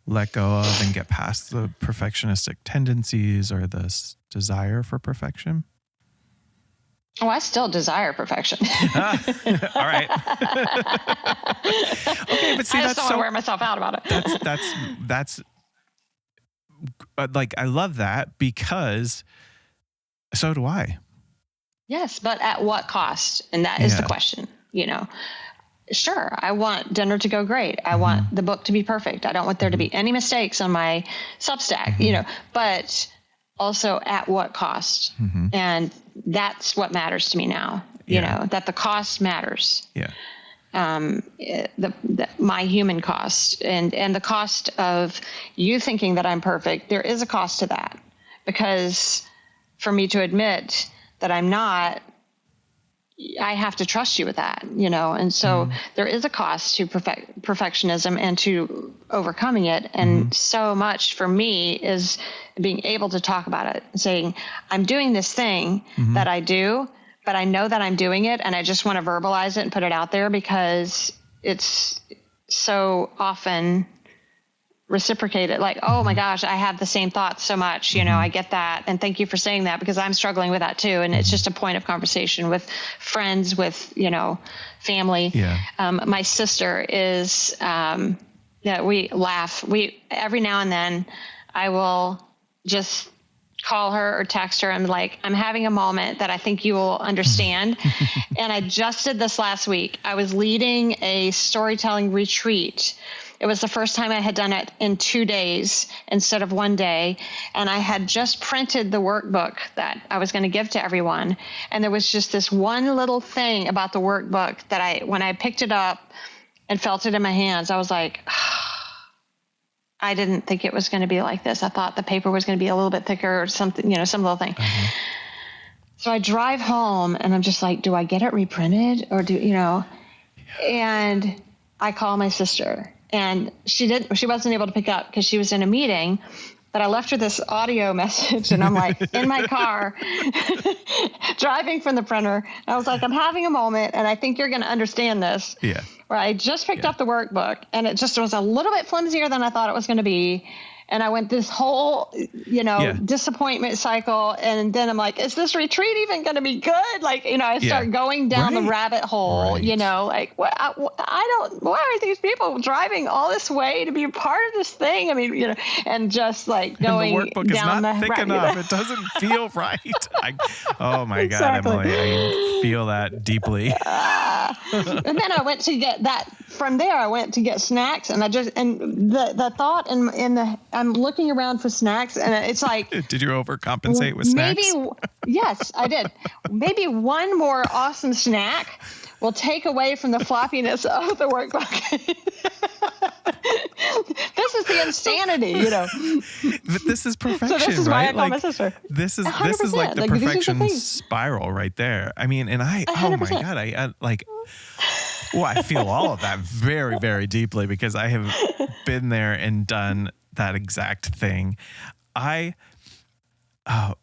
let go of and get past the perfectionistic tendencies or this desire for perfection? Oh, I still desire perfection. All right. Okay, but see, I just don't want to wear myself out about it. That's like, I love that because so do I. Yes, but at what cost? And that is the question, you know. Sure, I want dinner to go great. I want the book to be perfect. I don't want there to be any mistakes on my Substack, you know, but also at what cost? And that's what matters to me now, you know, that the cost matters. My human cost and the cost of you thinking that I'm perfect, there is a cost to that, because for me to admit that I'm not, I have to trust you with that, you know? And so there is a cost to perfectionism and to overcoming it. And so much for me is being able to talk about it, saying, I'm doing this thing that I do, but I know that I'm doing it. And I just want to verbalize it and put it out there because it's so often reciprocated. Like, oh my gosh, I have the same thoughts so much, you know, I get that. And thank you for saying that because I'm struggling with that too. And it's just a point of conversation with friends, with, you know, family. My sister is, we laugh. Every now and then I will just call her or text her. I'm like, I'm having a moment that I think you will understand. And I just did this last week. I was leading a storytelling retreat. It was the first time I had done it in 2 days instead of 1 day. And I had just printed the workbook that I was going to give to everyone. And there was just this one little thing about the workbook that when I picked it up and felt it in my hands, I was like, I didn't think it was going to be like this. I thought the paper was going to be a little bit thicker or something, you know, some little thing. So I drive home and I'm just like, do I get it reprinted or you know, and I call my sister. And she wasn't able to pick up because she was in a meeting, but I left her this audio message and I'm like in my car driving from the printer. I was like, I'm having a moment and I think you're going to understand this. Where I just picked up the workbook and it just was a little bit flimsier than I thought it was going to be. And I went this whole, disappointment cycle. And then I'm like, is this retreat even going to be good? Like, I start going down the rabbit hole, like, why are these people driving all this way to be a part of this thing? I mean, and just like going and the workbook down is not the thick rabbit enough. It doesn't feel right. Oh my Exactly. God, Emily, I feel that deeply. And then I went to get that. From there, I went to get snacks, and the thought I'm looking around for snacks, and it's like, did you overcompensate with snacks? Maybe, yes, I did. Maybe one more awesome snack will take away from the floppiness of the workbook. This is the insanity, But this is perfection, so this is right? Why I call my sister. This is like the perfection spiral right there. I mean, and oh my God, I feel all of that very, very deeply because I have been there and done that exact thing.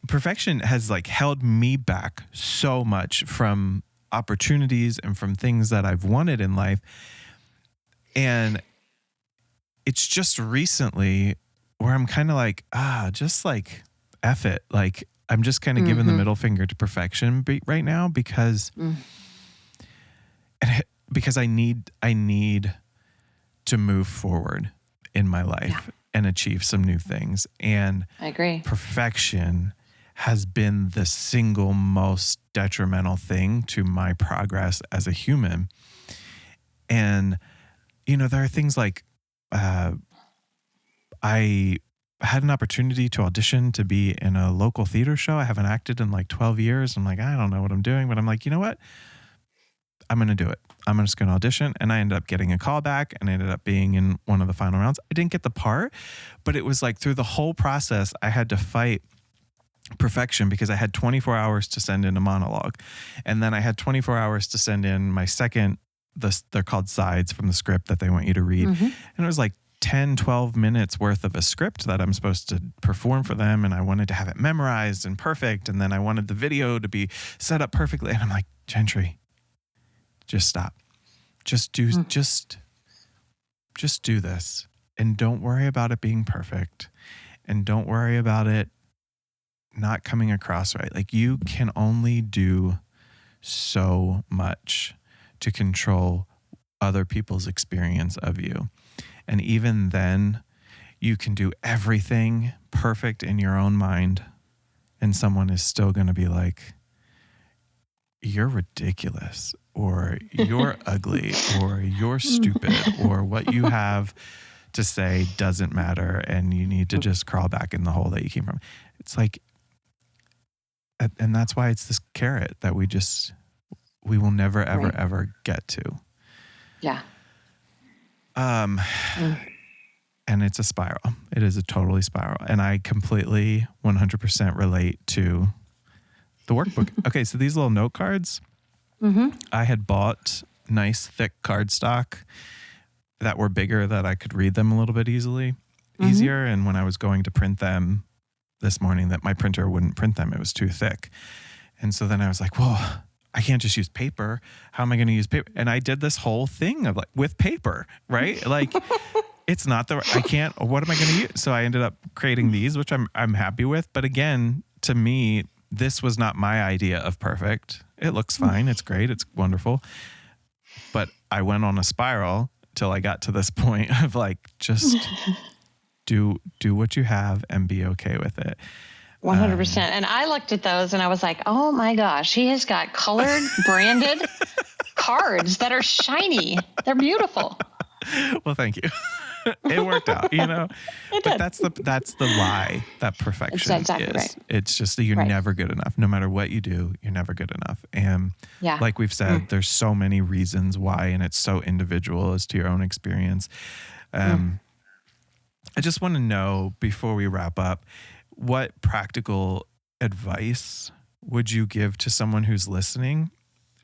Perfection has like held me back so much from opportunities and from things that I've wanted in life. And it's just recently where I'm kind of like, just like F it. Like I'm just kind of giving the middle finger to perfection right now because I need to move forward in my life and achieve some new things. And I agree. Perfection has been the single most detrimental thing to my progress as a human. And, there are things like, I had an opportunity to audition to be in a local theater show. I haven't acted in like 12 years. I'm like, I don't know what I'm doing, but I'm like, you know what? I'm going to do it. I'm just going to audition. And I ended up getting a call back and I ended up being in one of the final rounds. I didn't get the part, but it was like through the whole process, I had to fight perfection because I had 24 hours to send in a monologue. And then I had 24 hours to send in my second, they're called sides from the script that they want you to read. And it was like 10, 12 minutes worth of a script that I'm supposed to perform for them. And I wanted to have it memorized and perfect. And then I wanted the video to be set up perfectly. And I'm like, Gentry, just stop. Just do this. And don't worry about it being perfect. And don't worry about it not coming across right. Like you can only do so much to control other people's experience of you. And even then, you can do everything perfect in your own mind, and someone is still going to be like, you're ridiculous, or you're ugly, or you're stupid, or what you have to say doesn't matter, and you need to just crawl back in the hole that you came from. It's like, and that's why it's this carrot that we will never, ever, ever get to. Yeah. And it's a spiral. It is a totally spiral. And I completely 100% relate to the workbook. Okay, so these little note cards, I had bought nice thick cardstock that were bigger that I could read them a little bit easier. And when I was going to print them this morning, that my printer wouldn't print them. It was too thick. And so then I was like, well, I can't just use paper. How am I going to use paper? And I did this whole thing of like with paper, right? Like it's not I can't, what am I going to use? So I ended up creating these, which I'm happy with. But again, to me, this was not my idea of perfect. It looks fine. It's great. It's wonderful. But I went on a spiral till I got to this point of like, just do what you have and be okay with it. 100%. And I looked at those and I was like, oh my gosh, he has got colored, branded cards that are shiny. They're beautiful. Well, thank you. It worked out, But that's the lie that perfection is. Right. It's just that you're never good enough. No matter what you do, you're never good enough. And like we've said, there's so many reasons why, and it's so individual as to your own experience. I just want to know before we wrap up, what practical advice would you give to someone who's listening?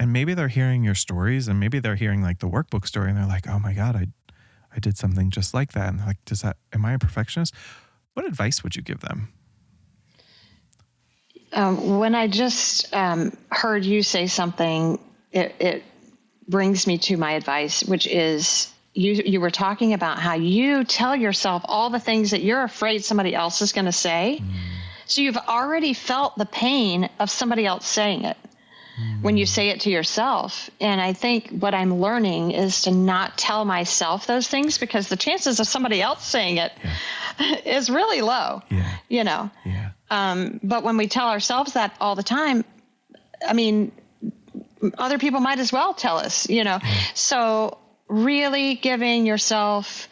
And maybe they're hearing your stories and maybe they're hearing like the workbook story and they're like, oh my God, I did something just like that. And they're like, am I a perfectionist? What advice would you give them? When I just heard you say something, it brings me to my advice, which is you were talking about how you tell yourself all the things that you're afraid somebody else is going to say. So you've already felt the pain of somebody else saying it when you say it to yourself. And I think what I'm learning is to not tell myself those things, because the chances of somebody else saying it is really low, you know? But when we tell ourselves that all the time, I mean, other people might as well tell us, you know? So really giving yourself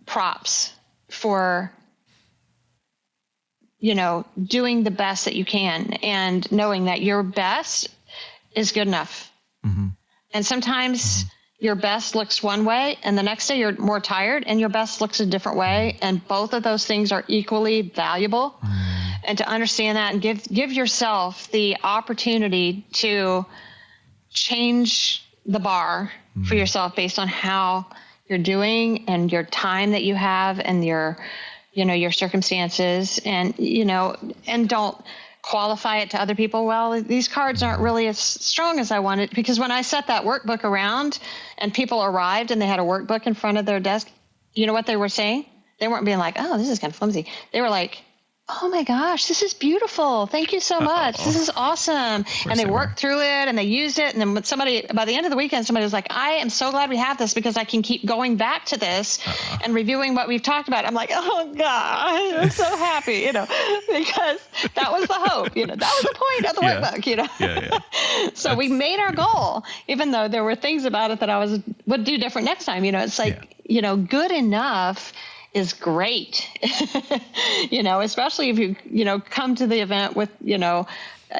props for, you know, doing the best that you can, and knowing that your best is good enough. And sometimes your best looks one way, and the next day you're more tired and your best looks a different way. And both of those things are equally valuable. And to understand that and give yourself the opportunity to change the bar for yourself based on how you're doing and your time that you have and your, you know, your circumstances, and, you know, and don't qualify it to other people. Well, these cards aren't really as strong as I wanted, because when I set that workbook around and people arrived and they had a workbook in front of their desk, you know what they were saying? They weren't being like, oh, this is kind of flimsy. They were like, oh my gosh, this is beautiful. Thank you so much. This is awesome. And they worked through it and they used it. And then when by the end of the weekend, somebody was like, I am so glad we have this, because I can keep going back to this and reviewing what we've talked about. I'm like, oh God, I'm so happy, you know, because that was the hope, you know, that was the point of the workbook, you know? So we made our goal, even though there were things about it that I would do different next time. You know, it's like, you know, good enough is great, you know, especially if you know, come to the event with, you know,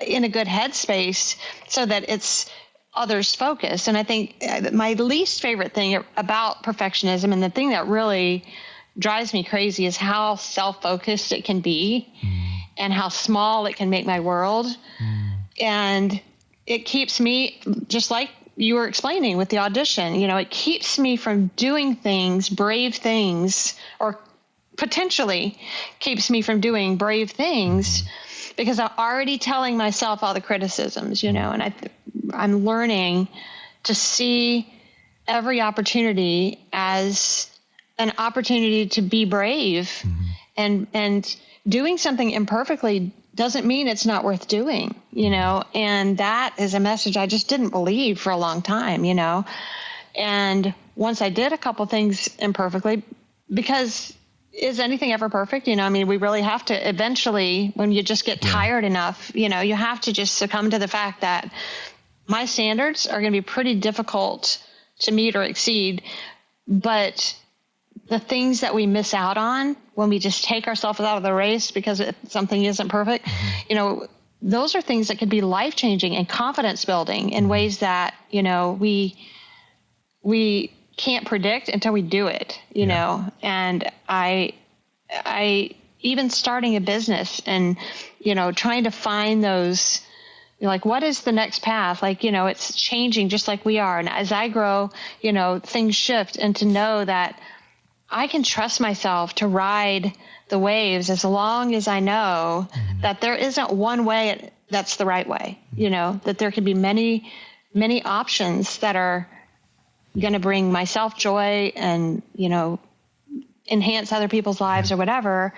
in a good headspace, so that it's others focused. And I think my least favorite thing about perfectionism, and the thing that really drives me crazy, is how self-focused it can be and how small it can make my world. And it keeps me, just like you were explaining with the audition, you know, it keeps me from doing things, brave things, or potentially keeps me from doing brave things, because I'm already telling myself all the criticisms, you know, and I'm learning to see every opportunity as an opportunity to be brave, and doing something imperfectly doesn't mean it's not worth doing, you know, and that is a message I just didn't believe for a long time, you know. And once I did a couple things imperfectly, because is anything ever perfect? You know, I mean, we really have to eventually, when you just get tired enough, you know, you have to just succumb to the fact that my standards are going to be pretty difficult to meet or exceed. But the things that we miss out on when we just take ourselves out of the race because something isn't perfect, you know, those are things that could be life-changing and confidence building in ways that, you know, we can't predict until we do it, you know. And I even starting a business and, you know, trying to find those, like, what is the next path? Like, you know, it's changing just like we are. And as I grow, you know, things shift, and to know that I can trust myself to ride the waves as long as I know that there isn't one way that's the right way, you know, that there could be many, many options that are going to bring myself joy and, you know, enhance other people's lives or whatever,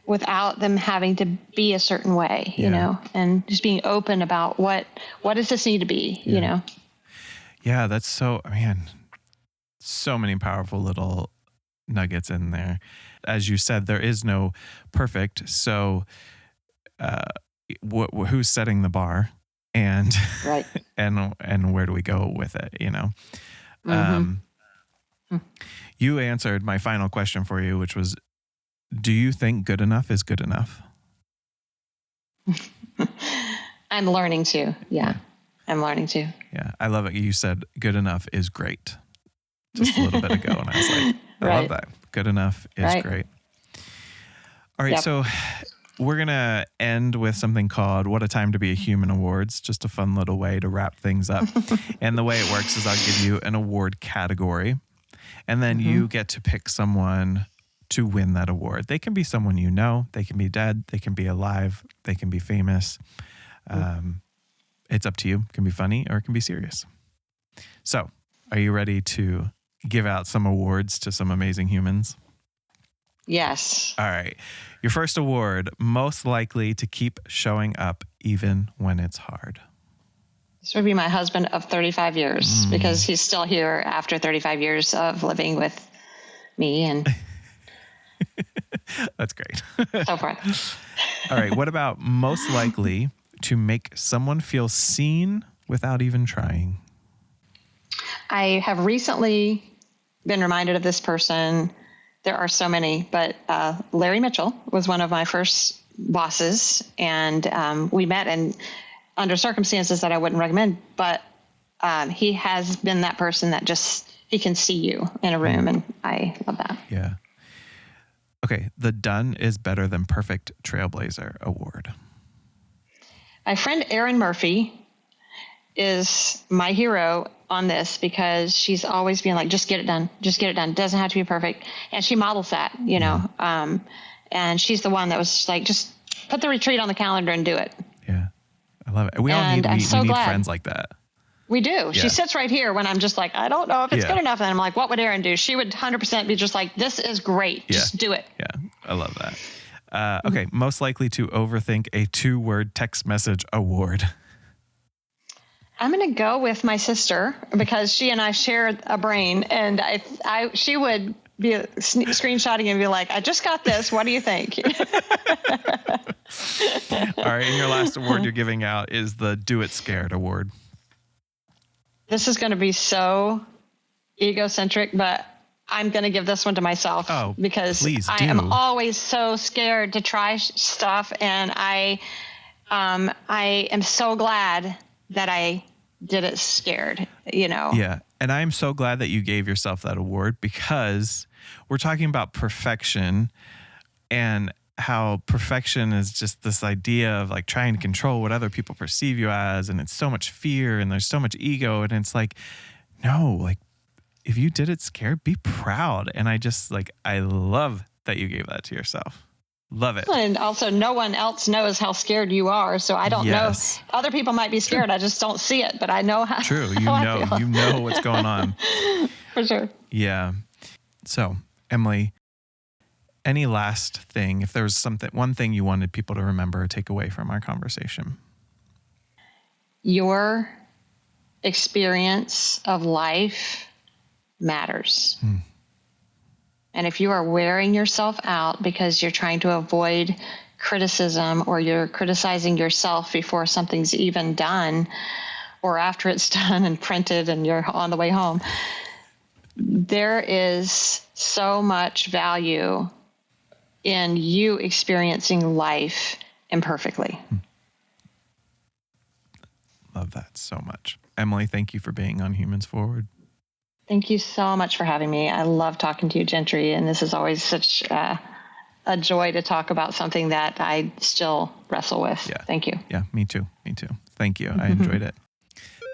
without them having to be a certain way, you know, and just being open about what does this need to be, you know? Yeah, that's so many powerful little nuggets in there. As you said, there is no perfect. So who's setting the bar, and right. and where do we go with it, you know? You answered my final question for you, which was, do you think good enough is good enough? I'm learning to. Yeah. I'm learning to. Yeah. I love it. You said good enough is great just a little bit ago. And I was like, I love that. Good enough is great. All right. So we're going to end with something called What a Time to Be a Human Awards. Just a fun little way to wrap things up. And the way it works is I'll give you an award category, and then you get to pick someone to win that award. They can be someone you know. They can be dead. They can be alive. They can be famous. It's up to you. It can be funny or it can be serious. So, are you ready to give out some awards to some amazing humans? Yes. All right. Your first award, most likely to keep showing up even when it's hard. This would be my husband of 35 years because he's still here after 35 years of living with me and that's great. So forth. All right. What about most likely to make someone feel seen without even trying? I have recently been reminded of this person. There are so many, but Larry Mitchell was one of my first bosses, and we met under circumstances that I wouldn't recommend, but he has been that person that just, he can see you in a room, and I love that. Yeah. Okay, the Done is Better Than Perfect Trailblazer Award. My friend Erin Murphy is my hero on this because she's always being like, just get it done. Just get it done. Doesn't have to be perfect. And she models that, you know. And she's the one that was like, just put the retreat on the calendar and do it. Yeah, I love it. We all need friends like that. We do. Yeah. She sits right here when I'm just like, I don't know if it's good enough. And I'm like, what would Erin do? She would 100% be just like, this is great. Just do it. Yeah, I love that. Okay, most likely to overthink a 2-word text message award. I'm going to go with my sister because she and I share a brain, and she would be screenshotting and be like, I just got this. What do you think? All right, and your last award you're giving out is the Do It Scared Award. This is going to be so egocentric, but I'm going to give this one to myself because I am always so scared to try stuff. And I am so glad that I did it scared, you know? Yeah. And I'm so glad that you gave yourself that award because we're talking about perfection and how perfection is just this idea of like trying to control what other people perceive you as. And it's so much fear and there's so much ego. And it's like, no, like if you did it scared, be proud. And I love that you gave that to yourself. Love it. And also no one else knows how scared you are. So I don't know. Other people might be scared. I just don't see it, but I know how. True. You know what's going on. For sure. Yeah. So Emily, any last thing, if there was one thing you wanted people to remember or take away from our conversation? Your experience of life matters. And if you are wearing yourself out because you're trying to avoid criticism or you're criticizing yourself before something's even done or after it's done and printed and you're on the way home, there is so much value in you experiencing life imperfectly. Love that so much. Emily, thank you for being on Humans Forward. Thank you so much for having me. I love talking to you, Gentry, and this is always such a joy to talk about something that I still wrestle with. Yeah. Thank you. Yeah, me too. Thank you. I enjoyed it.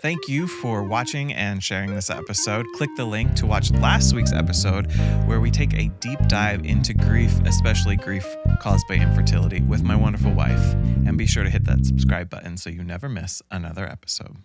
Thank you for watching and sharing this episode. Click the link to watch last week's episode where we take a deep dive into grief, especially grief caused by infertility with my wonderful wife. And be sure to hit that subscribe button so you never miss another episode.